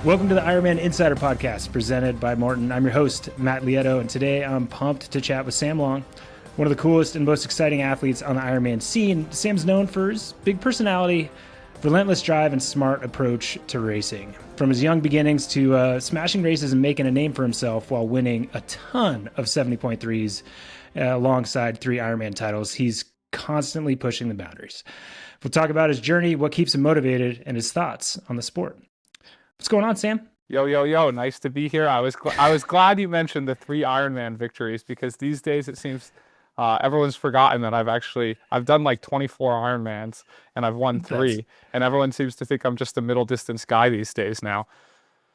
Welcome to the IRONMAN Insider Podcast, presented by Morton. I'm your host, Matt Lieto, and today I'm pumped to chat with Sam Long, one of the coolest and most exciting athletes on the Ironman scene. Sam's known for his big personality, relentless drive, and smart approach to racing. From his young beginnings to smashing races and making a name for himself while winning a ton of 70.3s alongside 3 Ironman titles, he's constantly pushing the boundaries. We'll talk about his journey, what keeps him motivated, and his thoughts on the sport. What's going on, Sam? Yo. Nice to be here. I was glad you mentioned the 3 Ironman victories, because these days it seems everyone's forgotten that I've done like 24 Ironmans and I've won 3, and everyone seems to think I'm just a middle distance guy these days now.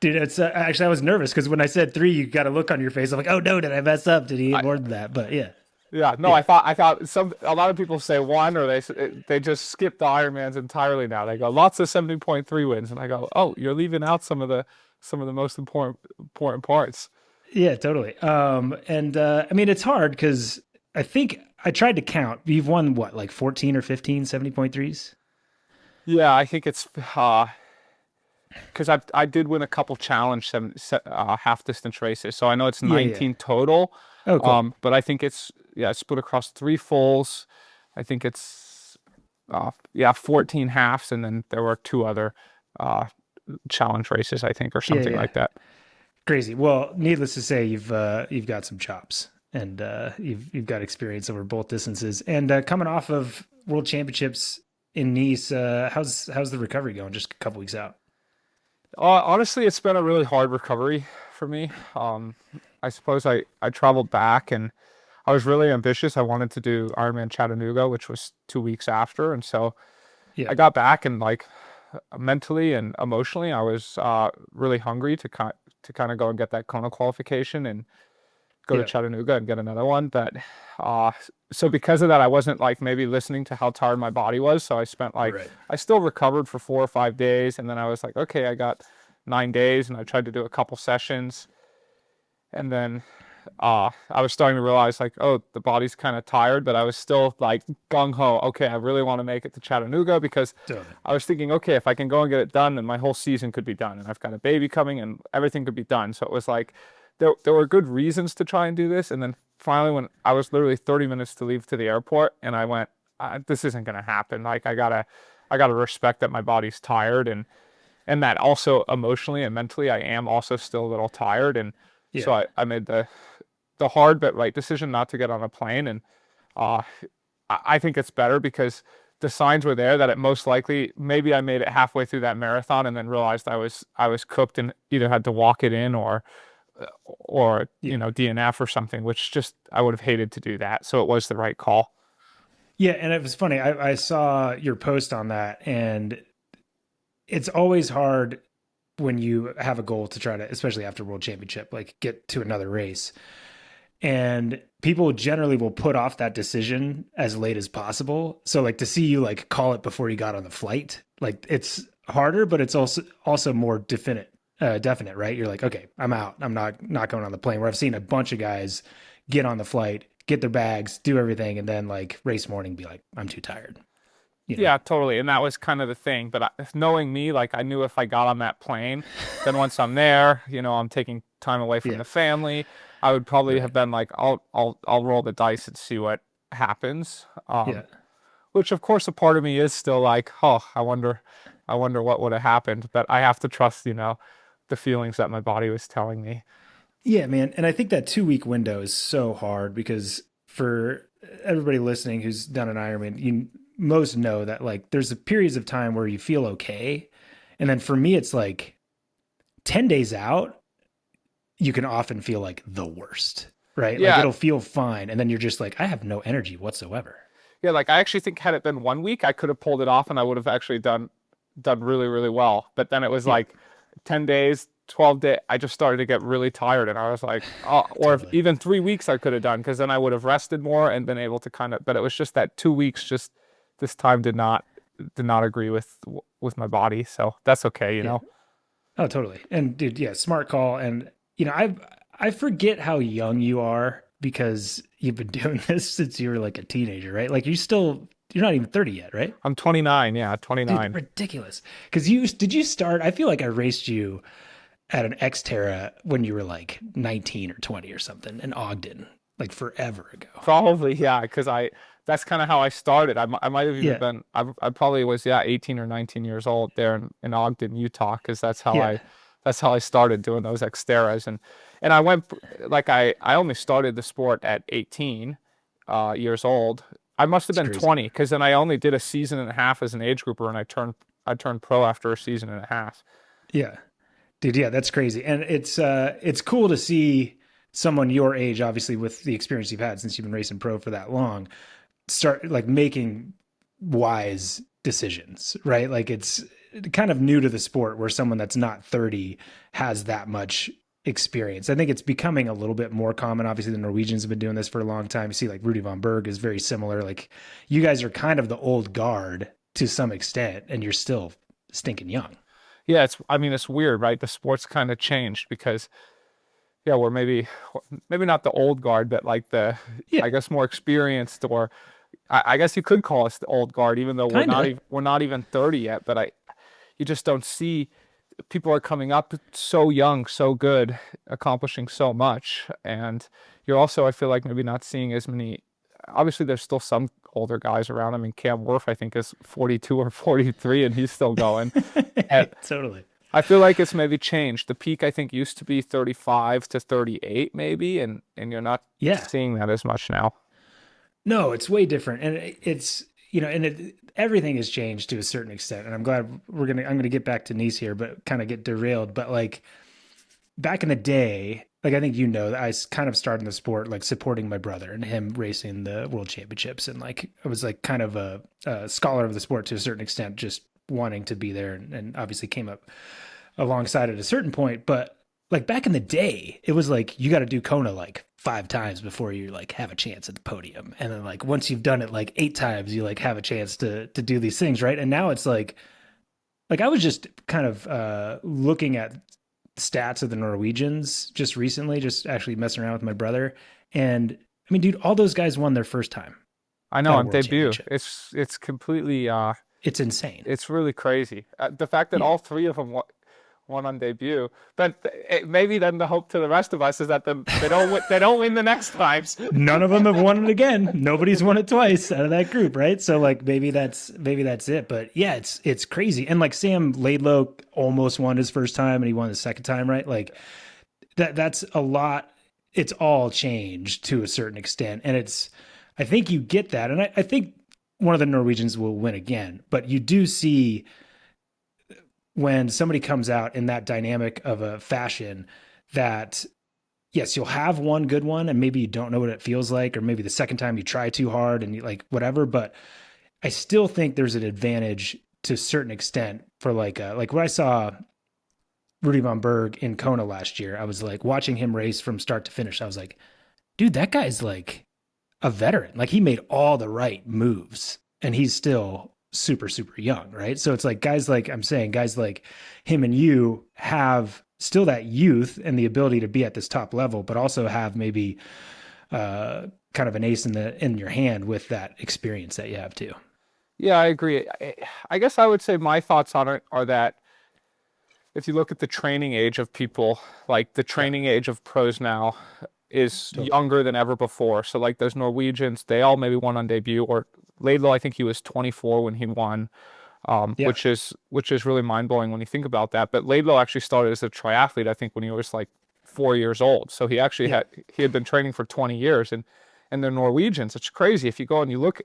Dude, it's actually, I was nervous because when I said 3, you got a look on your face. I'm like, oh no, did I mess up? Did he get more than that? But yeah. Yeah, no, yeah. I thought a lot of people say 1, or they just skip the Ironmans entirely now. They go lots of 70.3 wins, and I go, oh, you're leaving out some of the most important parts. Yeah, totally. I mean, it's hard because I think I tried to count. You've won what, like 14 or 15 70.3s? Yeah, I think it's because I did win a couple challenge half distance races, so I know it's 19 total. Oh, cool. But I think it's split across 3 fulls. I think it's 14 halves, and then there were 2 other challenge races, I think, or something like that. Crazy. Well, needless to say, you've got some chops, and you've got experience over both distances. And coming off of World Championships in Nice, how's the recovery going? Just a couple weeks out. Honestly, it's been a really hard recovery for me. I suppose I traveled back, and I was really ambitious. I wanted to do Ironman Chattanooga, which was 2 weeks after. And so I got back, and like mentally and emotionally, I was really hungry to kind of go and get that Kona qualification and go to Chattanooga and get another one. But so because of that, I wasn't like maybe listening to how tired my body was. So I spent I still recovered for 4 or 5 days. And then I was like, okay, I got 9 days, and I tried to do a couple sessions. And then I was starting to realize, like, oh, the body's kind of tired, but I was still like gung-ho. Okay, I really want to make it to Chattanooga, because I was thinking, okay, if I can go and get it done, then my whole season could be done, and I've got a baby coming, and everything could be done. So it was like there were good reasons to try and do this. And then finally, when I was literally 30 minutes to leave to the airport, and I went, this isn't going to happen. Like, I gotta respect that my body's tired, and that also emotionally and mentally, I am also still a little tired. And so I made the hard but right decision not to get on a plane. And I think it's better, because the signs were there that it most likely, maybe I made it halfway through that marathon and then realized I was cooked and either had to walk it in or DNF or something, which just, I would have hated to do that. So it was the right call. Yeah, and it was funny. I saw your post on that, and it's always hard when you have a goal to try to, especially after World Championship, like get to another race. And people generally will put off that decision as late as possible. So like to see you like call it before you got on the flight, like it's harder, but it's also more definite, right? You're like, okay, I'm out. I'm not going on the plane. Where I've seen a bunch of guys get on the flight, get their bags, do everything, and then like race morning be like, I'm too tired. You know? Yeah, totally. And that was kind of the thing. But knowing me, like, I knew if I got on that plane, then once I'm there, I'm taking time away from the family, I would probably have been like, I'll roll the dice and see what happens. Which of course a part of me is still like, oh, I wonder what would have happened. But I have to trust, the feelings that my body was telling me. Yeah, man. And I think that 2-week window is so hard, because for everybody listening who's done an Ironman, most know that like there's periods of time where you feel okay. And then for me, it's like 10 days out, you can often feel like the worst, right? Yeah. Like it'll feel fine. And then you're just like, I have no energy whatsoever. Yeah. Like I actually think had it been 1 week, I could have pulled it off and I would have actually done really, really well. But then it was like 10 days, 12 days, I just started to get really tired, and I was like, oh, or totally. Even 3 weeks I could have done, because then I would have rested more and been able to but it was just that 2 weeks, just this time did not agree with my body. So that's okay, Oh, totally. And dude, smart call. And I forget how young you are, because you've been doing this since you were like a teenager, right? Like you're not even 30 yet, right? I'm 29. Yeah, 29. Dude, ridiculous. Because did you start? I feel like I raced you at an Xterra when you were like 19 or 20 or something in Ogden, like forever ago. Probably, yeah, because that's kind of how I started. I might have even Yeah. been, I probably was, yeah, 18 or 19 years old there in Ogden, Utah, because Yeah. that's how I started doing those Xterras. And I went, like, I only started the sport at 18 years old. I must have It's been crazy. 20 because then I only did a season and a half as an age grouper, and I turned pro after a season and a half. Yeah. Dude, yeah, that's crazy. And it's cool to see someone your age, obviously with the experience you've had since you've been racing pro for that long, start like making wise decisions, right? Like it's kind of new to the sport where someone that's not 30 has that much experience. I think it's becoming a little bit more common. Obviously, the Norwegians have been doing this for a long time. You see, like Rudy von Berg is very similar. Like you guys are kind of the old guard to some extent, and you're still stinking young. Yeah, I mean, it's weird, right? The sport's kind of changed because, yeah, we're maybe not the old guard, but like Yeah, I guess more experienced, or I guess you could call us the old guard, even though kind of. we're not even 30 yet. But you just don't see people are coming up so young, so good, accomplishing so much, and you're also, I feel like, maybe not seeing as many. Obviously, there's still some older guys around. I mean, Cam Worth, I think, is 42 or 43, and he's still going. And Totally. I feel like it's maybe changed. The peak, I think, used to be 35 to 38, maybe, and you're not Yeah. seeing that as much now. No, it's way different, and it's everything has changed to a certain extent. And I'm glad I'm gonna get back to Nice here, but kind of get derailed. But like back in the day, like I think that I kind of started in the sport like supporting my brother and him racing the world championships, and like I was like kind of a scholar of the sport to a certain extent, just wanting to be there, and obviously came up alongside at a certain point. But like back in the day, it was like you got to do Kona like 5 times before you like have a chance at the podium, and then like once you've done it like 8 times, you like have a chance to do these things, right? And now it's like I was just kind of looking at stats of the Norwegians just recently, just actually messing around with my brother, and I mean, dude, all those guys won their first time I know at a on world debut, championship. it's completely It's insane. it's really crazy. The fact that Yeah. all three of them won on debut, but maybe then the hope to the rest of us is that they don't win the next times. None of them have won it again. Nobody's won it twice out of that group, right? So like maybe that's it. But yeah, it's crazy. And like Sam Laidlow almost won his first time and he won the second time, right? Like that's a lot. It's all changed to a certain extent. And I think you get that. And I think one of the Norwegians will win again, but you do see when somebody comes out in that dynamic of a fashion that yes, you'll have one good one and maybe you don't know what it feels like, or maybe the second time you try too hard and you like whatever, but I still think there's an advantage to a certain extent for like when I saw Rudy von Berg in Kona last year, I was like watching him race from start to finish. I was like, dude, that guy's like a veteran. Like he made all the right moves and he's still super, super young, right? So it's like guys like I'm saying, guys like him and you have still that youth and the ability to be at this top level, but also have maybe kind of an ace in your hand with that experience that you have too. Yeah, I agree. I guess I would say my thoughts on it are that if you look at the training age of people, like the Yeah, training age of pros now is totally. younger than ever before. So like those Norwegians, they all maybe won on debut, or Laidlaw, I think he was 24 when he won, Yeah, which is really mind blowing when you think about that. But Laidlaw actually started as a triathlete, I think, when he was like 4 years old. So yeah, he had been training for 20 years, and they're Norwegians. It's crazy if you go and you look.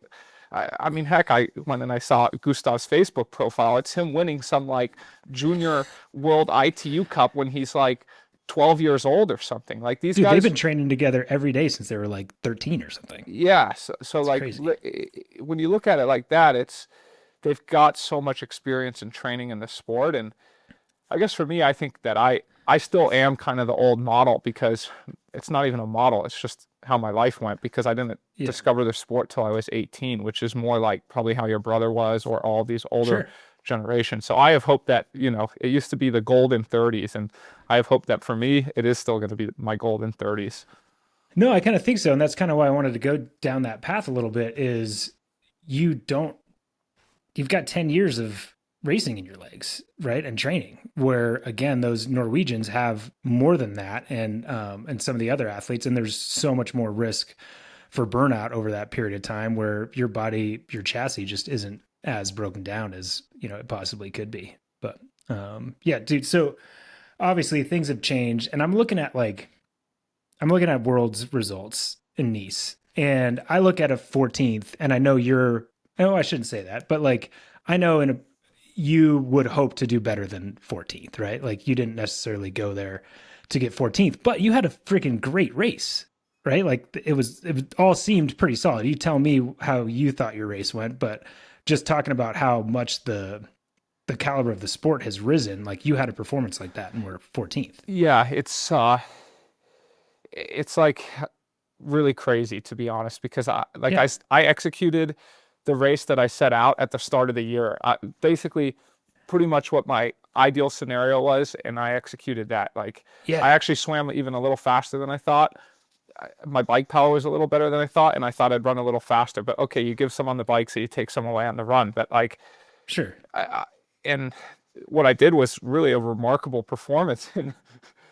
I mean, heck, I went and I saw Gustav's Facebook profile. It's him winning some like junior world ITU Cup when he's like 12 years old or something. Like these dude, they've guys, been training together every day since they were like 13 or something. yeah. So It's like crazy. when you look at it like that, it's they've got so much experience and training in the sport. And I guess for me, I think that I still am kind of the old model because it's not even a model. It's just how my life went because I didn't Yeah, discover the sport till I was 18, which is more like probably how your brother was or all these older sure. generations. So I have hope that, it used to be the golden 30s, and I have hope that for me, it is still going to be my golden 30s. No, I kind of think so. And that's kind of why I wanted to go down that path a little bit is you don't, you've got 10 years of racing in your legs, right? And training, where again, those Norwegians have more than that, and some of the other athletes, and there's so much more risk for burnout over that period of time where your body, your chassis just isn't as broken down as, it possibly could be. But yeah, dude. So obviously things have changed, and I'm looking at world's results in Nice, and I look at a 14th, and I know I shouldn't say that, but like, I know you would hope to do better than 14th, right? Like, you didn't necessarily go there to get 14th, but you had a freaking great race, right? Like, it all seemed pretty solid. You tell me how you thought your race went, but just talking about how much the caliber of the sport has risen, like, you had a performance like that and we're 14th. Yeah, it's like really crazy, to be honest, because I executed the race that I set out at the start of the year. Basically, pretty much what my ideal scenario was, and I executed that. Like, I actually swam even a little faster than I thought. My bike power was a little better than I thought, and I thought I'd run a little faster. But okay, you give some on the bike, so you take some away on the run. But like, sure. And what I did was really a remarkable performance.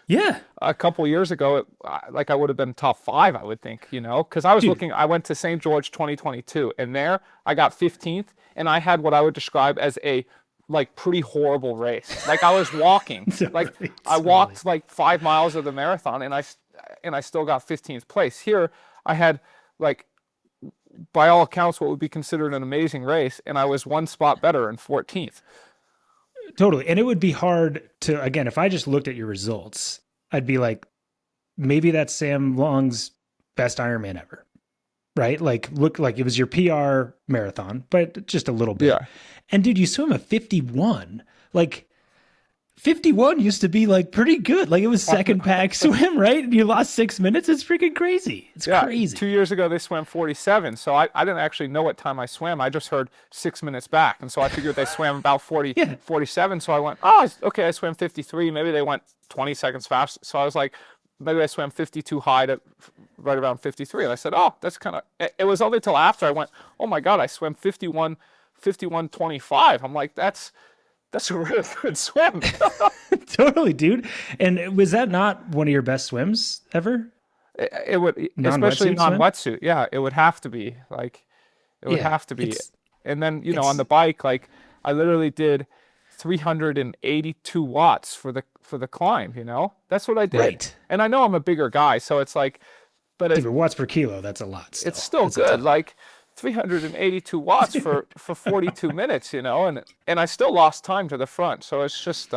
Yeah. A couple years ago, I would have been top 5, I would think, because I was I went to St. George 2022, and there I got 15th, and I had what I would describe as a pretty horrible race. Like, I was walking, I walked 5 miles of the marathon, and I still got 15th place. Here, I had by all accounts, what would be considered an amazing race, and I was one spot better in 14th. Totally. And it would be hard to, again, if I just looked at your results, I'd be like, maybe that's Sam Long's best Ironman ever, right? Like, look like it was your PR marathon, but just a little bit. Yeah. And dude, you swim a 51. Like, 51 used to be pretty good. Like, it was second pack swim, right? And you lost 6 minutes. It's freaking crazy. It's crazy. 2 years ago, they swam 47. So I didn't actually know what time I swam. I just heard 6 minutes back. And so I figured they swam about 47. So I went, okay, I swam 53. Maybe they went 20 seconds fast. So I was like, maybe I swam 52 high to right around 53. And I said, that's kind of, it was only till after I went, oh my God, I swam 51:25. I'm like, that's a really good swim. Totally, dude. And was that not one of your best swims ever? It would, especially non-wetsuit. Yeah, it would have to be. Have to be. And then, on the bike, I literally did 382 watts for the climb, That's what I did. Right. And I know I'm a bigger guy, so it's but watts per kilo, that's a lot still. It's still good. 382 watts for 42 minutes, and I still lost time to the front. So it's just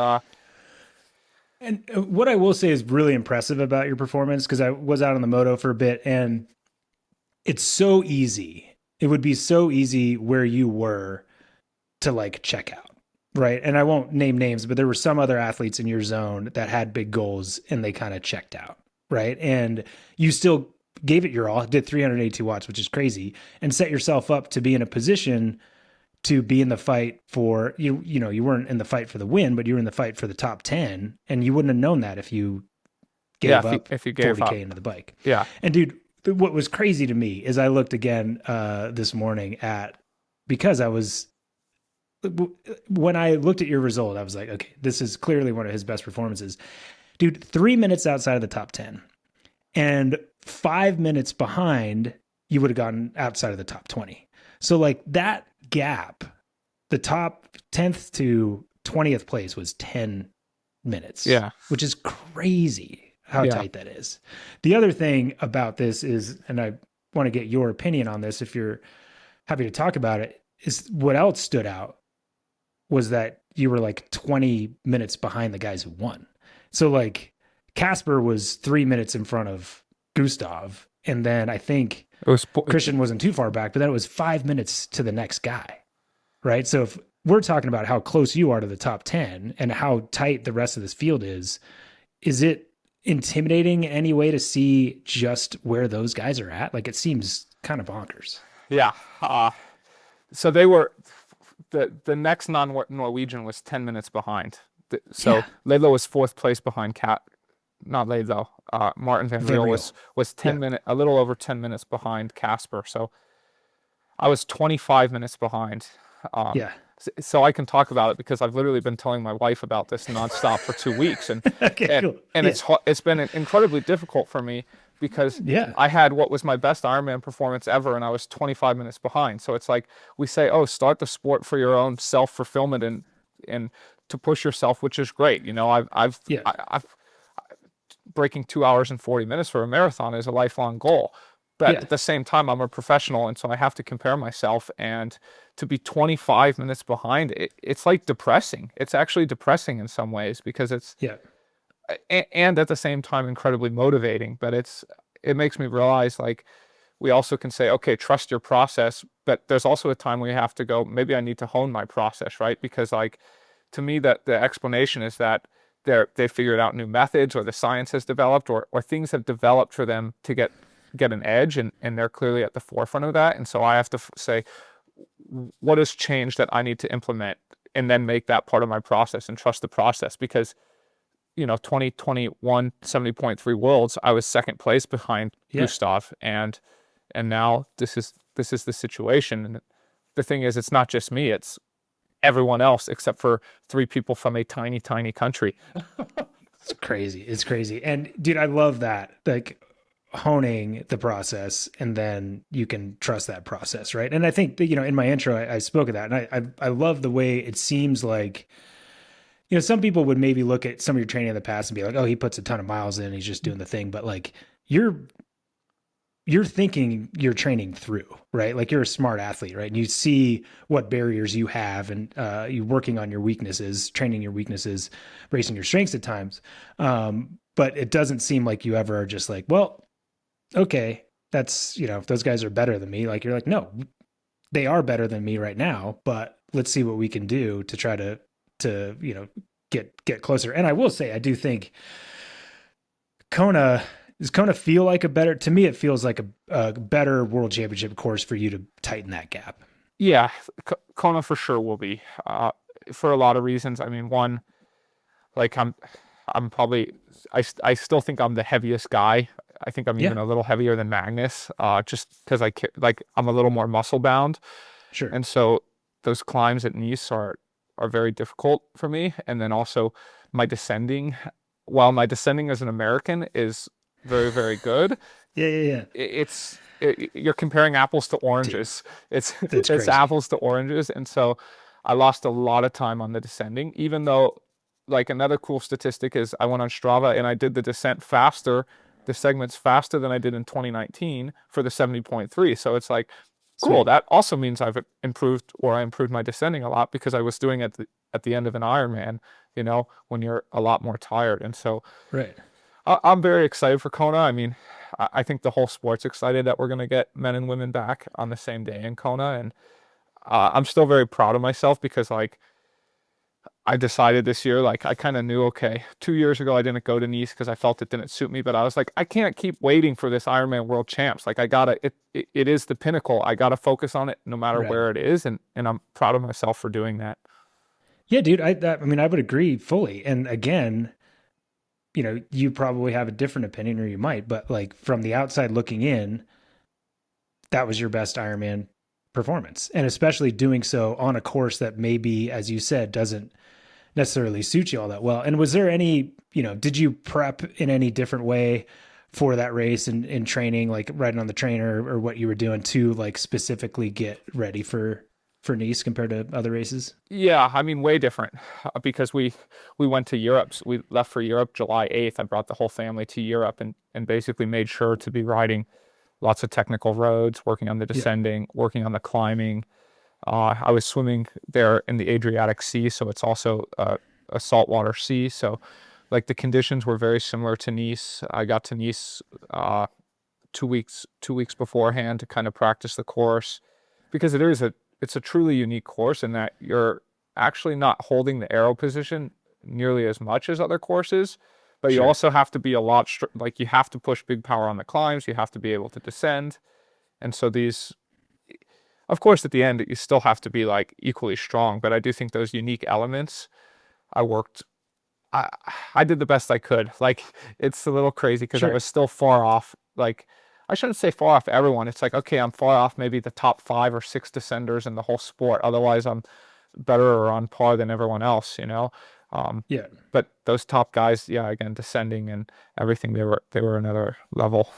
And what I will say is really impressive about your performance, because I was out on the moto for a bit, and it's so easy. It would be so easy where you were to check out, right? And I won't name names, but there were some other athletes in your zone that had big goals and they kind of checked out, right? And you still gave it your all, did 382 watts, which is crazy, and set yourself up to be in a position to be in the fight for, you weren't in the fight for the win, but you were in the fight for the top 10, and you wouldn't have known that if you gave up if you gave 40K into the bike. Yeah. And dude, what was crazy to me is I looked again this morning because when I looked at your result, I was like, okay, this is clearly one of his best performances. Dude, 3 minutes outside of the top 10. And 5 minutes behind, you would have gotten outside of the top 20. So that gap, the top 10th to 20th place was 10 minutes. Yeah. Which is crazy how tight that is. The other thing about this is, and I want to get your opinion on this if you're happy to talk about it, is what else stood out was that you were 20 minutes behind the guys who won. So Casper was 3 minutes in front of Gustav. And then I think Christian wasn't too far back, but then it was 5 minutes to the next guy. Right. So if we're talking about how close you are to the top 10 and how tight the rest of this field is it intimidating in any way to see just where those guys are at? It seems kind of bonkers. Yeah. So they were, the next non-Norwegian was 10 minutes behind. So Laylo was 4th place behind not Laylo. Martin Van Riel was 10 minutes, a little over 10 minutes behind Casper. So I was 25 minutes behind. So I can talk about it because I've literally been telling my wife about this nonstop for 2 weeks, Okay, cool. and Yeah. it's been incredibly difficult for me because Yeah. I had what was my best Ironman performance ever, and I was 25 minutes behind. So it's like we say, oh, start the sport for your own self fulfillment and to push yourself, which is great. You know, Yeah. I've breaking 2 hours and 40 minutes for a marathon is a lifelong goal. But Yeah. at the same time, I'm a professional, and so I have to compare myself. And to be 25 minutes behind, it's like depressing. It's actually depressing in some ways because it's, Yeah. and at the same time, incredibly motivating. But it makes me realize like we also can say, okay, trust your process. But there's also a time where you have to go, maybe I need to hone my process, right? Because like to me, that the explanation is that they figured out new methods, or the science has developed, or things have developed for them to get an edge, and they're clearly at the forefront of that. And so I have to say, what has changed that I need to implement, and then make that part of my process and trust the process. Because 2021 70.3 worlds, I was second place behind Yeah. Gustav, and now this is the situation. And the thing is, it's not just me, it's everyone else except for 3 people from a tiny country. It's crazy. It's crazy. And dude, I love that. Like honing the process, and then you can trust that process, right? And I think that, in my intro, I spoke of that, and I love the way it seems like, some people would maybe look at some of your training in the past and be like, oh, he puts a ton of miles in, he's just doing the thing. But like you're thinking you're training through, right? Like you're a smart athlete, right? And you see what barriers you have, and you working on your weaknesses, training your weaknesses, bracing your strengths at times. But it doesn't seem like you ever are just like, well, okay, that's, if those guys are better than me, like you're like, no, they are better than me right now, but let's see what we can do to try to get closer. And I will say, I do think does Kona feel like to me, it feels like a better world championship course for you to tighten that gap. Yeah, Kona for sure will be, for a lot of reasons. I mean, one, like I'm probably, I still think I'm the heaviest guy. I think I'm even a little heavier than Magnus, just because I'm a little more muscle bound. Sure. And so those climbs at Nice are very difficult for me. And then also my descending, while my descending as an American is very, very good. Yeah. You're comparing apples to oranges. It's crazy. apples to oranges. And so I lost a lot of time on the descending, even though, like, another cool statistic is I went on Strava and I did the segments faster than I did in 2019 for the 70.3. So it's like, cool. Sweet. That also means I improved my descending a lot, because I was doing it at the end of an Ironman, when you're a lot more tired. And so right. I'm very excited for Kona. I mean, I think the whole sport's excited that we're going to get men and women back on the same day in Kona. And I'm still very proud of myself, because like I decided this year, like I kind of knew, okay, 2 years ago I didn't go to Nice because I felt it didn't suit me, but I was like, I can't keep waiting for this Ironman World Champs. Like it is the pinnacle. I gotta focus on it no matter where it is, and I'm proud of myself for doing that. Yeah, dude. I mean, I would agree fully. And again, you probably have a different opinion, or you might, but like from the outside looking in, that was your best Ironman performance, and especially doing so on a course that maybe, as you said, doesn't necessarily suit you all that well. And was there any, did you prep in any different way for that race and in training, like riding on the trainer, or what you were doing to like specifically get ready for Nice compared to other races? Yeah, I mean, way different, because we went to Europe. So we left for Europe July 8th. I brought the whole family to Europe, and basically made sure to be riding lots of technical roads, working on the descending, working on the climbing. I was swimming there in the Adriatic Sea, so it's also a saltwater sea. So like the conditions were very similar to Nice. I got to Nice 2 weeks beforehand to kind of practice the course, because it's a truly unique course in that you're actually not holding the aero position nearly as much as other courses, but you also have to be like you have to push big power on the climbs. You have to be able to descend. And so of course, at the end, you still have to be like equally strong, but I do think those unique elements, I did the best I could. Like, it's a little crazy because I was still far off. Like, I shouldn't say far off everyone. It's like, okay, I'm far off maybe the top 5 or 6 descenders in the whole sport. Otherwise, I'm better or on par than everyone else, Yeah. but those top guys, yeah, again, descending and everything, they were another level.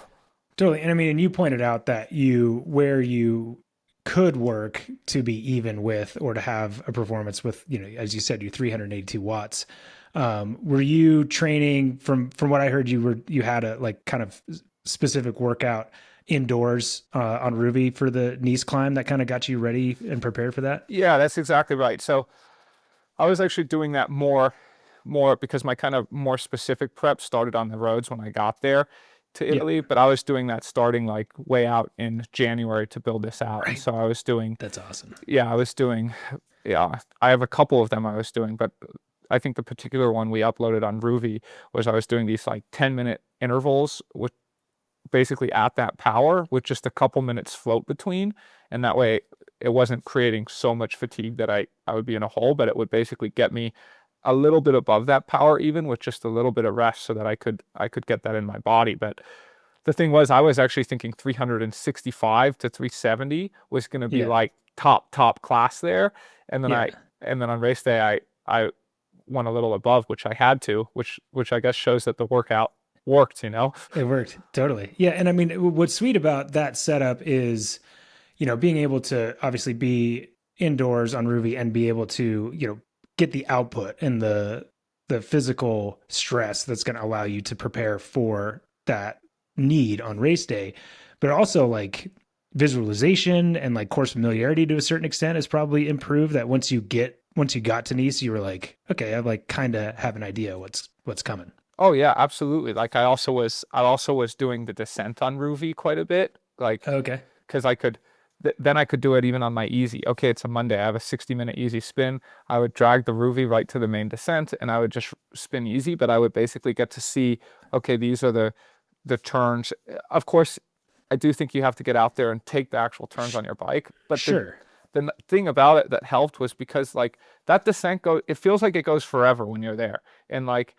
Totally. And I mean, and you pointed out that where you could work to be even with or to have a performance with, as you said, your 382 watts. Were you training from what I heard you had a like kind of specific workout indoors on Ruby for the Nice climb that kind of got you ready and prepared for that? Yeah, that's exactly right. So I was actually doing that more because my kind of more specific prep started on the roads when I got there to Yeah. Italy, but I was doing that starting like way out in January to build this out. And Right. so I was doing, That's awesome. yeah, I have a couple of them I was doing, but I think the particular one we uploaded on Ruby was I was doing these like 10-minute intervals with basically at that power with just a couple minutes float between. And that way it wasn't creating so much fatigue that I would be in a hole, but it would basically get me a little bit above that power, even with just a little bit of rest so that I could get that in my body. But the thing was, I was actually thinking 365 to 370 was going to be Yeah. like top class there. And then Yeah. and then on race day, I went a little above, which I had to, which I guess shows that the workout worked, It worked. Totally. Yeah. And I mean, what's sweet about that setup is, being able to obviously be indoors on Ruby and be able to, get the output and the physical stress that's going to allow you to prepare for that need on race day, but also like visualization and like course familiarity to a certain extent is probably improved. That once you got to Nice, you were like, okay, I like kind of have an idea what's coming. Oh yeah, absolutely. Like I also was doing the descent on Ruby quite a bit, like Okay. because then I could do it even on my easy. Okay, it's a Monday. I have a 60-minute easy spin. I would drag the Ruby right to the main descent and I would just spin easy, but I would basically get to see, okay, these are the turns. Of course, I do think you have to get out there and take the actual turns on your bike, but Sure. the thing about it that helped was because like that descent it feels like it goes forever when you're there. And like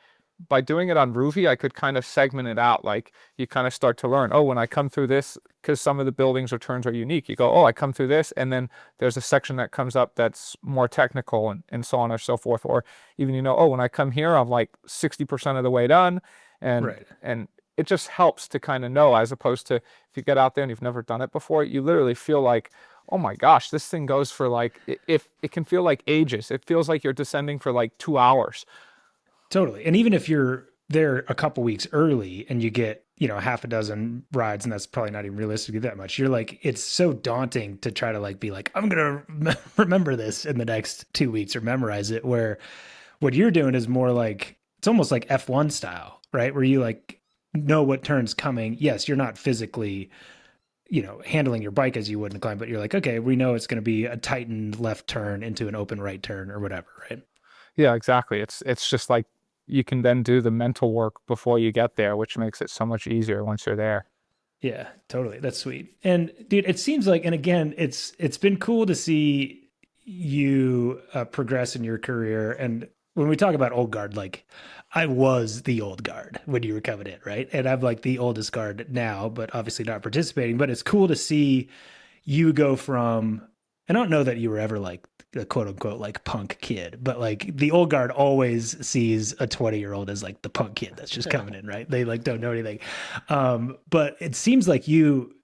by doing it on Ruby, I could kind of segment it out. Like you kind of start to learn, oh, when I come through this, because some of the buildings or turns are unique, you go, oh, I come through this. And then there's a section that comes up that's more technical and so on and so forth. Or even, oh, when I come here, I'm like 60% of the way done. Right. And it just helps to kind of know, as opposed to if you get out there and you've never done it before, you literally feel like, oh my gosh, this thing goes for like, if it can feel like ages, it feels like you're descending for like 2 hours. Totally. And even if you're there a couple weeks early and you get, half a dozen rides, and that's probably not even realistically that much, you're like, it's so daunting to try to like be like, I'm going to remember this in the next 2 weeks or memorize it. Where what you're doing is more like, it's almost like F1 style, right? Where you like know what turn's coming. Yes, you're not physically, handling your bike as you would in a climb, but you're like, okay, we know it's going to be a tightened left turn into an open right turn or whatever, right? Yeah, exactly. It's just like you can then do the mental work before you get there, which makes it so much easier once you're there. Yeah, totally. That's sweet. And dude, it seems like, and again, it's been cool to see you progress in your career. And when we talk about old guard, like I was the old guard when you were coming in, right? And I'm like the oldest guard now, but obviously not participating. But it's cool to see you go from, I don't know that you were ever like the quote unquote like punk kid, but like the old guard always sees a 20-year-old as like the punk kid that's just coming in, right? They like don't know anything. But it seems like you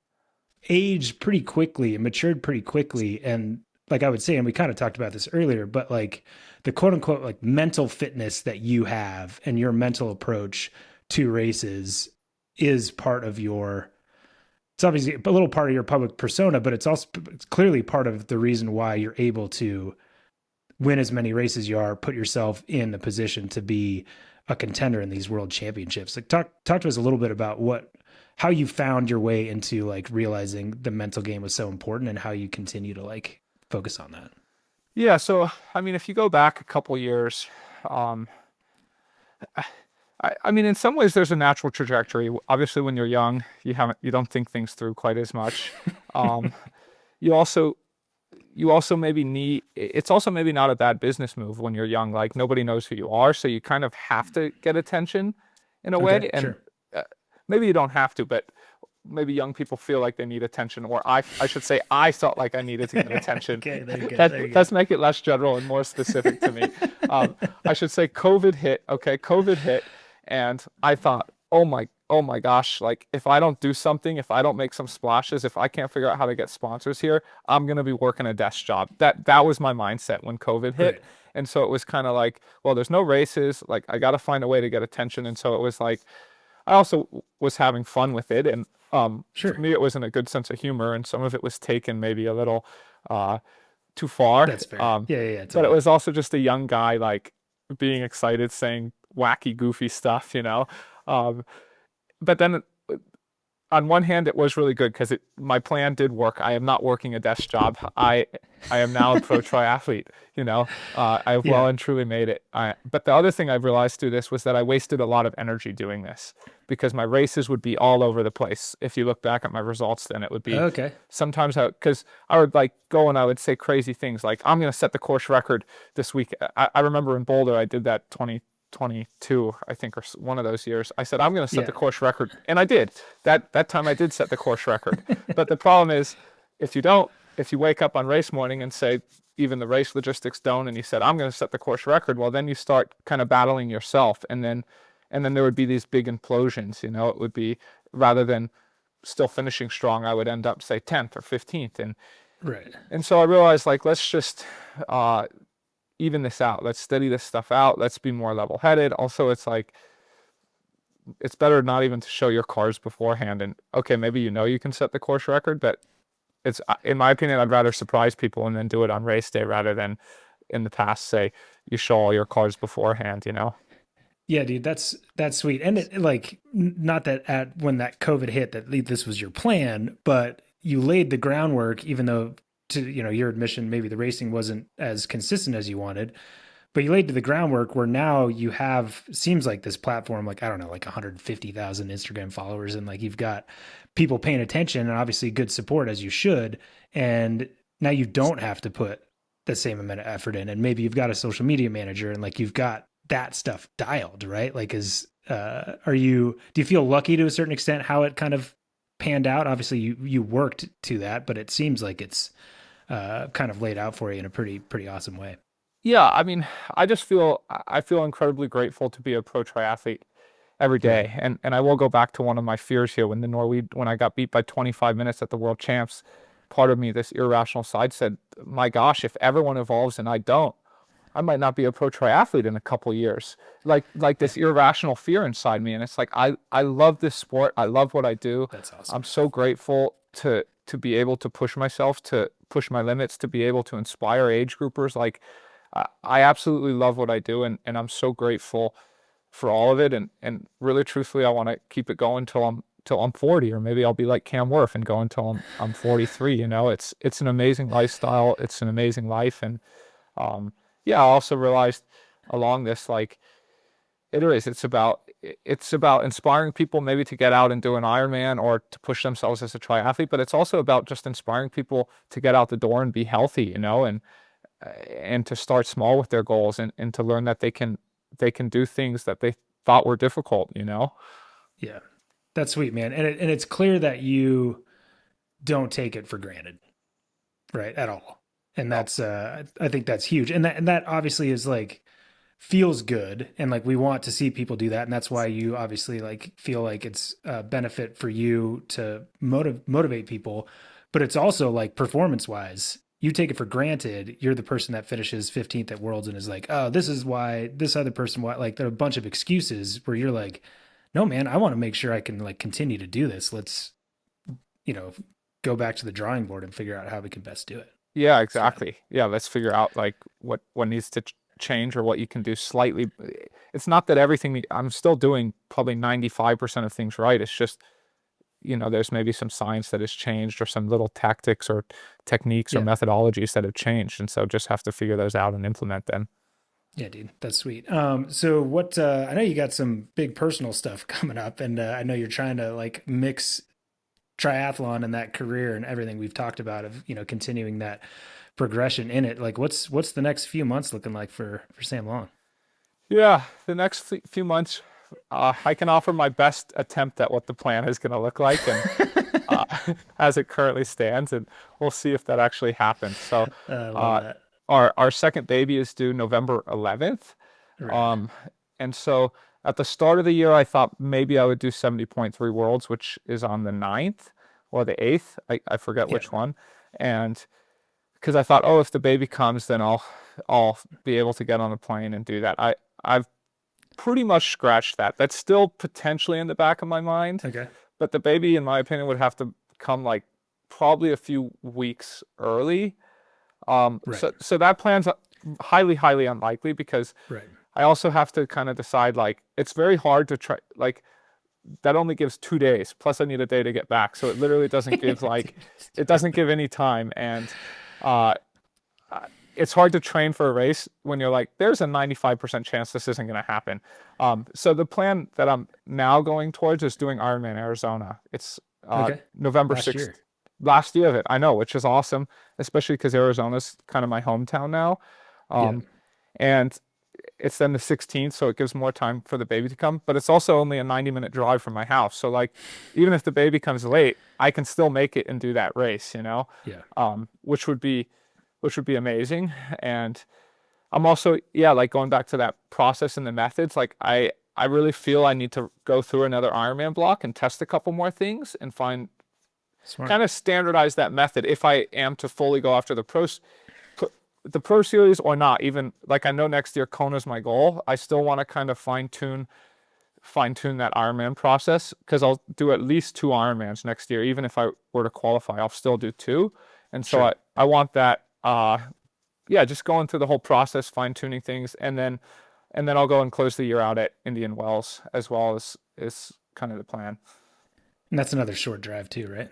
aged pretty quickly and matured pretty quickly. And like I would say, and we kind of talked about this earlier, but like the quote unquote like mental fitness that you have and your mental approach to races is part of your, it's obviously a little part of your public persona, but it's clearly part of the reason why you're able to win as many races you are, put yourself in the position to be a contender in these world championships. Like talk to us a little bit about how you found your way into like realizing the mental game was so important and how you continue to like focus on that. Yeah, so I mean, if you go back a couple years, um, I mean, in some ways, there's a natural trajectory. Obviously, when you're young, you don't think things through quite as much. Um, you also maybe it's also maybe not a bad business move when you're young. Like nobody knows who you are, so you kind of have to get attention in a Okay, way. And sure. maybe you don't have to, but maybe young people feel like they need attention, or I should say I felt like I needed to get attention. Okay, there you go. Let's make it less general and more specific to me. I should say COVID hit. Okay, COVID hit, and I thought, oh my gosh, like if I don't do something, if I don't make some splashes, if I can't figure out how to get sponsors here, I'm gonna be working a desk job. That was my mindset when COVID hit. Right. And so it was kind of like, well, there's no races, like I got to find a way to get attention. And so it was like, I also was having fun with it. And for Sure. me, it was in a good sense of humor. And some of it was taken maybe a little too far. That's fair. Yeah, But it totally. was also just a young guy, like being excited, saying wacky, goofy stuff, you know? Um, but then on one hand, it was really good because my plan did work. I am not working a desk job. I am now a pro triathlete. You know, I've well Yeah. and truly made it. But the other thing I've realized through this was that I wasted a lot of energy doing this because my races would be all over the place. If you look back at my results, then it would be Okay. sometimes because I would like go and I would say crazy things like I'm going to set the course record this week. I remember in Boulder I did that 2022, I think, or one of those years. I said I'm going to set Yeah. the course record, and I did. That time I did set the course record. But the problem is, if you wake up on race morning and say even the race logistics don't, and you said I'm going to set the course record, well then you start kind of battling yourself, and then there would be these big implosions. You know, it would be rather than still finishing strong, I would end up say 10th or 15th, Right. and so I realized like let's just even this out. Let's steady this stuff out. Let's be more level-headed. Also, it's like it's better not even to show your cars beforehand. And okay, maybe you can set the course record, but it's in my opinion, I'd rather surprise people and then do it on race day rather than in the past say you show all your cars beforehand. You know? Yeah, dude, that's sweet. And it, like, not that at when that COVID hit that this was your plan, but you laid the groundwork, even though to your admission, maybe the racing wasn't as consistent as you wanted, but you laid to the groundwork where now you have seems like this platform, like I don't know, like 150,000 Instagram followers, and like you've got people paying attention and obviously good support as you should, and now you don't have to put the same amount of effort in, and maybe you've got a social media manager and like you've got that stuff dialed, right? Like do you feel lucky to a certain extent how it kind of panned out? Obviously you worked to that, but it seems like it's kind of laid out for you in a pretty awesome way. Yeah. I mean, I feel incredibly grateful to be a pro triathlete every Right. day. And I will go back to one of my fears here when I got beat by 25 minutes at the World Champs. Part of me, this irrational side, said, "My gosh, if everyone evolves and I don't, I might not be a pro triathlete in a couple years." Like this irrational fear inside me, and it's like I love this sport. I love what I do. That's awesome. I'm so grateful to be able to push myself, to push my limits, to be able to inspire age groupers. Like I absolutely love what I do, and I'm so grateful for all of it. And really, truthfully, I want to keep it going till I'm 40, or maybe I'll be like Cam Worth and go until I'm 43. You know, it's an amazing lifestyle. It's an amazing life, and yeah, I also realized along this, like it's about inspiring people maybe to get out and do an Ironman or to push themselves as a triathlete, but it's also about just inspiring people to get out the door and be healthy, you know, and to start small with their goals and to learn that they can do things that they thought were difficult, you know? Yeah, that's sweet, man. And it's clear that you don't take it for granted, right? At all. And No. that's I think that's huge. And that obviously is like feels good, and like we want to see people do that, and that's why you obviously like feel like it's a benefit for you to motivate people. But it's also like performance wise, you take it for granted. You're the person that finishes 15th at Worlds and is like, oh, this is why this other person, why, like there are a bunch of excuses where you're like, no man, I want to make sure I can like continue to do this. Let's you know go back to the drawing board and figure out how we can best do it. Yeah, So exactly. Yeah, let's figure out like what needs to change or what you can do slightly. It's not that I'm still doing probably 95% of things right. It's just, there's maybe some science that has changed or some little tactics or techniques or yeah. methodologies that have changed. And so just have to figure those out and implement them. Yeah, dude, that's sweet. So what, I know you got some big personal stuff coming up, and I know you're trying to like mix triathlon and that career and everything we've talked about of, continuing that progression in it. Like what's the next few months looking like for Sam Long? Yeah, the next few months, I can offer my best attempt at what the plan is going to look like, and as it currently stands, and we'll see if that actually happens. So, I love uh, that. our second baby is due November 11th. Right. Um, and so at the start of the year, I thought maybe I would do 70.3 Worlds, which is on the 9th or the 8th. I forget Yeah. which one. And because I thought, oh, if the baby comes, then I'll be able to get on a plane and do that. I've pretty much scratched that. That's still potentially in the back of my mind, Okay. but the baby, in my opinion, would have to come like probably a few weeks early. Right. So that plan's highly, highly unlikely because Right. I also have to kind of decide, like, it's very hard to try, like, that only gives 2 days, plus I need a day to get back. So it literally doesn't give it doesn't give any time. And uh, it's hard to train for a race when you're like, there's a 95% chance this isn't going to happen. So the plan that I'm now going towards is doing Ironman Arizona. It's Okay. November Last 6th. year. Last year of it, I know, which is awesome, especially because Arizona's kind of my hometown now. Yeah. And it's then the 16th, so it gives more time for the baby to come. But it's also only a 90-minute drive from my house. So like, even if the baby comes late, I can still make it and do that race, Yeah. which would be amazing. And I'm also, yeah, like going back to that process and the methods, like I really feel I need to go through another Ironman block and test a couple more things and find Smart. kind of standardize that method if I am to fully go after the pro series or not. Even like, I know next year Kona's my goal. I still want to kind of fine tune that Ironman process, because I'll do at least 2 Ironmans next year. Even if I were to qualify, I'll still do 2. And so Sure. I want that, yeah, just going through the whole process, fine tuning things, and then I'll go and close the year out at Indian Wells as well, as is kind of the plan. And that's another short drive too, right?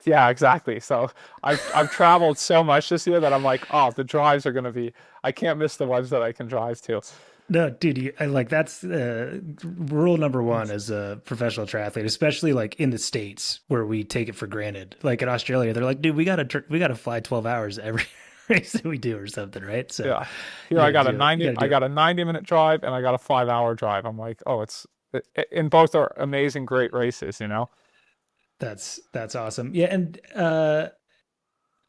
Yeah, exactly. So I've traveled so much this year that I'm like, oh, the drives are gonna be. I can't miss the ones that I can drive to. No, dude, I like that's rule number one as a professional triathlete, especially like in the States where we take it for granted. Like in Australia, they're like, dude, we gotta fly 12 hours every race that we do or something, right? So Yeah, here you I gotta got a do it. You 90. gotta I do it. got a 90-minute drive and I got a 5-hour drive. I'm like, oh, in both are amazing, great races. That's awesome. Yeah, and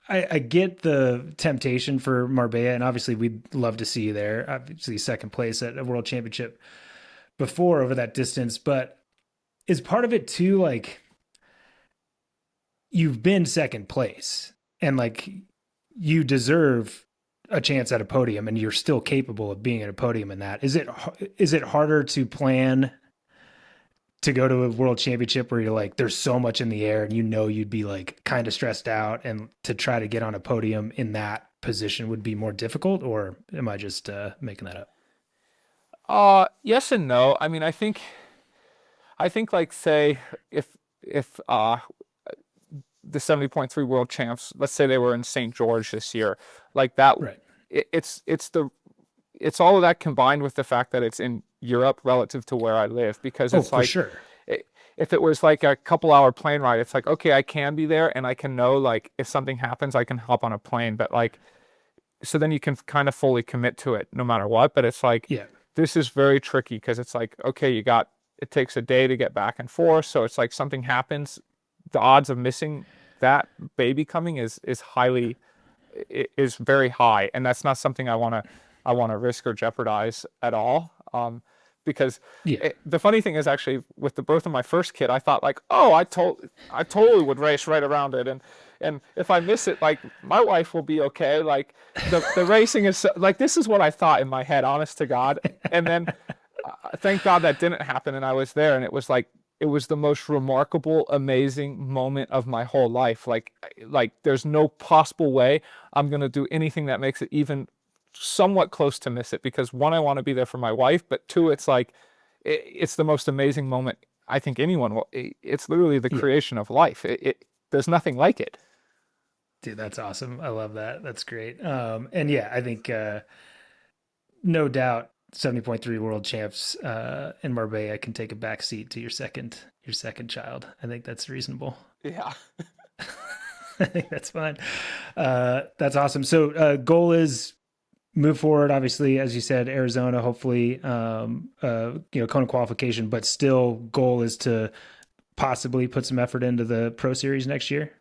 I get the temptation for Marbella, and obviously we'd love to see you there. Obviously, second place at a world championship before over that distance, but is part of it too like you've been second place and like you deserve a chance at a podium and you're still capable of being at a podium in that. Is it harder to plan to go to a world championship where you're like, there's so much in the air and you'd be like kind of stressed out, and to try to get on a podium in that position would be more difficult? Or am I just making that up? Yes and no. I mean, I think like, say, if the 70.3 world champs, let's say they were in St. George this year, like that, Right. it's all of that combined with the fact that it's in Europe relative to where I live, because Oh, it's for like, sure. if it was like a couple-hour plane ride, it's like, okay, I can be there and I can know, like, if something happens, I can hop on a plane. But like, so then you can kind of fully commit to it no matter what. But it's like, Yeah. this is very tricky because it's like, okay, it takes a day to get back and forth. So it's like, something happens, the odds of missing that baby coming is very high. And that's not something I want to risk or jeopardize at all. Because Yeah. the funny thing is, actually, with the birth of my first kid, I thought like, oh, I totally would race right around it, and if I miss it, like, my wife will be okay. Like, the racing is like, this is what I thought in my head, honest to God. And then thank God that didn't happen, and I was there, and it was like, it was the most remarkable, amazing moment of my whole life. Like there's no possible way I'm gonna do anything that makes it even somewhat close to miss it, because one, I want to be there for my wife, but two, it's like, it's the most amazing moment I think anyone will. It's literally the Yeah. creation of life. There's nothing like it. Dude, that's awesome. I love that. That's great. And yeah, I think no doubt 70.3 world champs in Marbella can take a back seat to your second child. I think that's reasonable. Yeah. I think that's fine. That's awesome. So goal is move forward, obviously, as you said, Arizona, hopefully, Kona qualification, but still goal is to possibly put some effort into the Pro Series next year.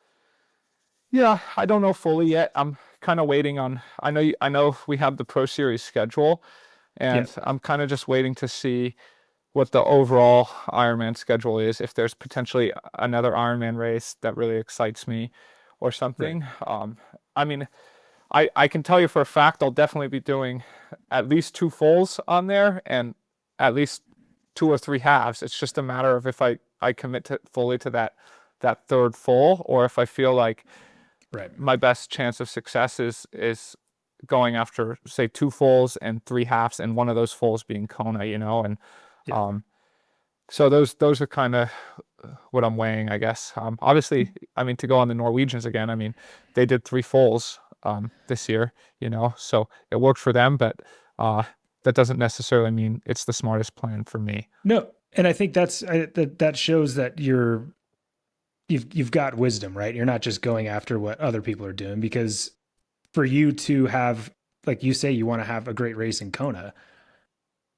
Yeah, I don't know fully yet. I'm kind of waiting on. I know we have the Pro Series schedule, and I'm kind of just waiting to see what the overall Ironman schedule is. If there's potentially another Ironman race that really excites me, or something. Right. I mean, I can tell you for a fact I'll definitely be doing at least 2 fulls on there and at least 2 or 3 halves. It's just a matter of if I commit fully to that third full, or if I feel like Right. my best chance of success is going after, say, 2 fulls and 3 halves, and one of those fulls being Kona, and so those are kind of what I'm weighing, I guess. Obviously, I mean, to go on the Norwegians again, I mean, they did 3 fulls this year, so it worked for them, but that doesn't necessarily mean it's the smartest plan for me. No, and I think that shows that you've got wisdom, right? You're not just going after what other people are doing, because for you to have, like you say, you want to have a great race in Kona,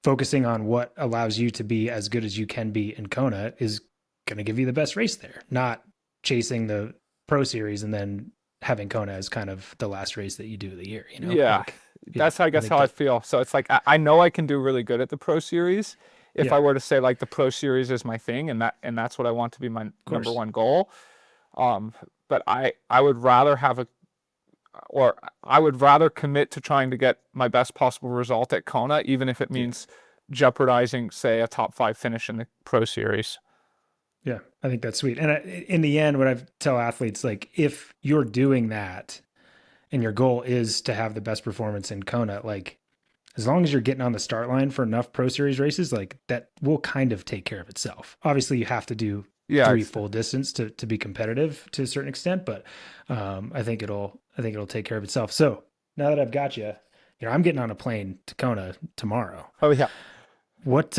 focusing on what allows you to be as good as you can be in Kona is going to give you the best race there, not chasing the Pro Series and then having Kona as kind of the last race that you do of the year, Yeah, that's I guess how I feel. So it's like I know I can do really good at the Pro Series if I were to say like the Pro Series is my thing, and that's what I want to be my number one goal. But I would rather I would rather commit to trying to get my best possible result at Kona, even if it means jeopardizing, say, a top 5 finish in the Pro Series. Yeah, I think that's sweet. And in the end, what I tell athletes, like, if you're doing that and your goal is to have the best performance in Kona, like, as long as you're getting on the start line for enough Pro Series races, like, that will kind of take care of itself. Obviously, you have to do 3 full distance to be competitive to a certain extent, but I think it'll take care of itself. So now that I've got you, I'm getting on a plane to Kona tomorrow. Oh yeah. What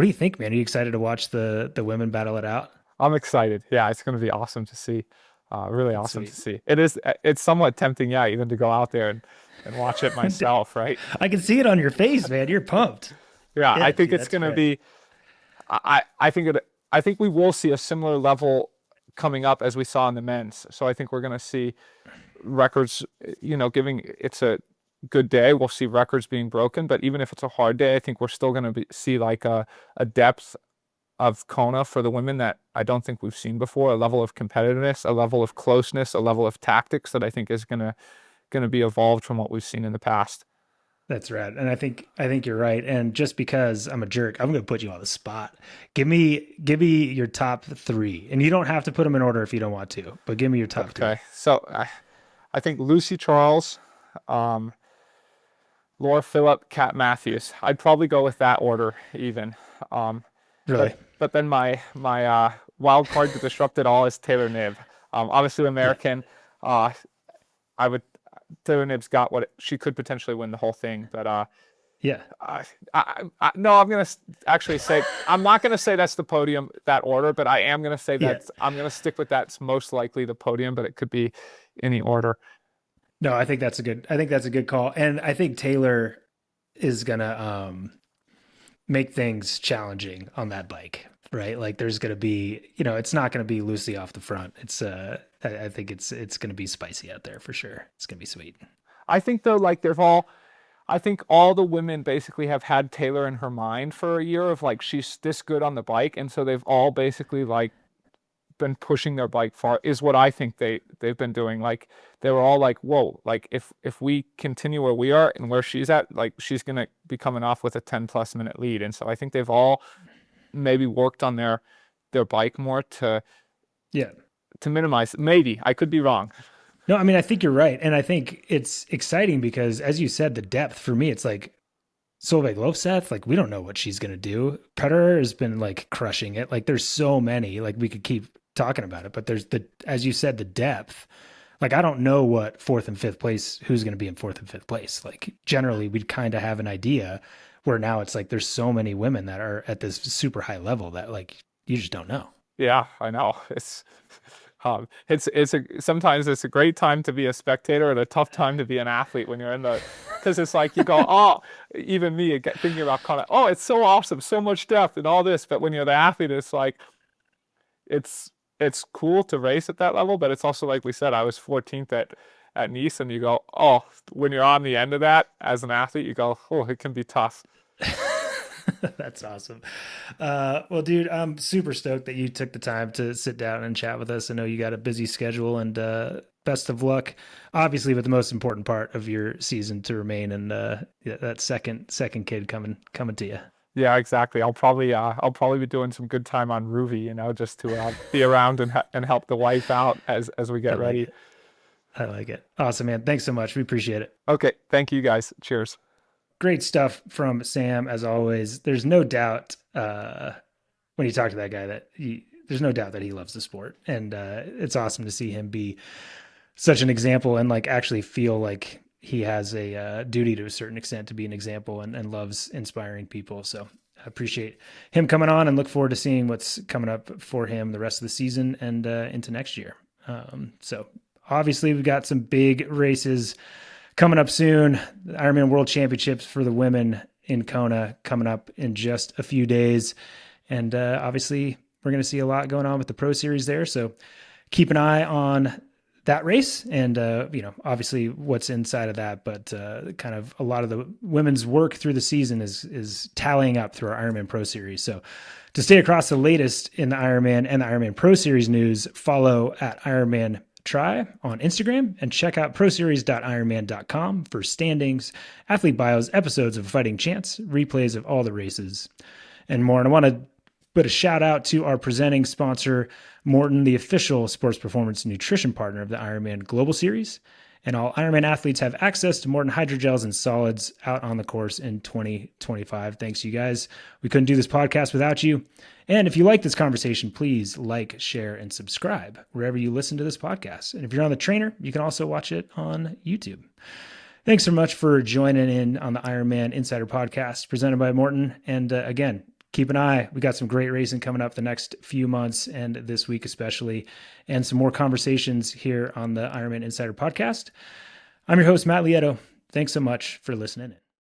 do you think, man? Are you excited to watch the women battle it out? I'm excited. Yeah, it's going to be awesome to see. Really That's awesome sweet. to see. It's somewhat tempting, yeah, even to go out there and watch it myself, right? I can see it on your face, man. You're pumped. Yeah, I think it's going to be. I think we will see a similar level coming up as we saw in the men's. So I think we're going to see records. Giving it's a good day, we'll see records being broken. But even if it's a hard day, I think we're still going to see like a depth of Kona for the women that I don't think we've seen before. A level of competitiveness, a level of closeness, a level of tactics that I think is going to be evolved from what we've seen in the past. That's right. And I think you're right. And just because I'm a jerk, I'm going to put you on the spot. Give me your top 3. And you don't have to put them in order if you don't want to, but give me your top 3. Okay. So I think Lucy Charles, Laura Phillip, Kat Matthews. I'd probably go with that order even. Really? But then my wild card to disrupt it all is Taylor Knibb. Obviously American. Taylor Knibb's got what she could potentially win the whole thing, but no, I'm gonna actually say I'm not gonna say that's the podium, that order, but I am gonna say that I'm gonna stick with that's most likely the podium, but it could be any order. No, I think that's a good call, and I think Taylor is gonna make things challenging on that bike, right? Like there's gonna be, it's not gonna be Lucy off the front. It's I think it's going to be spicy out there for sure. It's going to be sweet. I think though, like I think all the women basically have had Taylor in her mind for a year of like, she's this good on the bike. And so they've all basically like been pushing their bike far, is what I think they've been doing. Like they were all like, whoa, like if we continue where we are and where she's at, like she's going to be coming off with a 10+ minute lead. And so I think they've all maybe worked on their bike more to minimize. Maybe I could be wrong. No, I mean, I think you're right. And I think it's exciting because, as you said, the depth for me, it's like Solveig Lofseth, like we don't know what she's going to do. Predator has been like crushing it. Like there's so many, like we could keep talking about it, but there's as you said, the depth. Like I don't know what 4th and 5th place, who's going to be in 4th and 5th place. Like generally we'd kind of have an idea, where now it's like there's so many women that are at this super high level that like you just don't know. Yeah, I know. Sometimes it's a great time to be a spectator and a tough time to be an athlete when you're in the, because it's like you go, oh, even me thinking about Kona, oh, it's so awesome, so much depth and all this. But when you're the athlete, it's like, it's cool to race at that level, but it's also, like we said, I was 14th at Nice, and you go, oh, when you're on the end of that as an athlete, you go, oh, it can be tough. That's awesome. Well, dude, I'm super stoked that you took the time to sit down and chat with us. I know you got a busy schedule, and best of luck, obviously, with the most important part of your season to remain, and that second kid coming to you. Yeah, exactly. I'll probably be doing some good time on Ruby, just to be around and help the wife out as we get ready. I like it. Awesome, man. Thanks so much. We appreciate it. Okay. Thank you, guys. Cheers. Great stuff from Sam, as always. There's no doubt when you talk to that guy there's no doubt that he loves the sport. And it's awesome to see him be such an example and like actually feel like he has a duty to a certain extent to be an example and loves inspiring people. So I appreciate him coming on and look forward to seeing what's coming up for him the rest of the season and into next year. So obviously we've got some big races coming up soon. The IRONMAN World Championships for the women in Kona coming up in just a few days. And obviously we're going to see a lot going on with the Pro Series there. So keep an eye on that race and, obviously what's inside of that, but kind of a lot of the women's work through the season is tallying up through our Ironman Pro Series. So to stay across the latest in the Ironman and the Ironman Pro Series news, follow at Ironman Try on Instagram and check out proseries.ironman.com for standings, athlete bios, episodes of Fighting Chance, replays of all the races, and more. And I want to put a shout out to our presenting sponsor, Morton, the official sports performance nutrition partner of the Ironman Global Series. And all Ironman athletes have access to Morton hydrogels and solids out on the course in 2025. Thanks, you guys. We couldn't do this podcast without you. And if you like this conversation, please like, share, and subscribe wherever you listen to this podcast. And if you're on the trainer, you can also watch it on YouTube. Thanks so much for joining in on the IRONMAN Insider Podcast presented by Morton. And again, keep an eye. We got some great racing coming up the next few months and this week especially, and some more conversations here on the IRONMAN Insider Podcast. I'm your host, Matt Lieto. Thanks so much for listening in.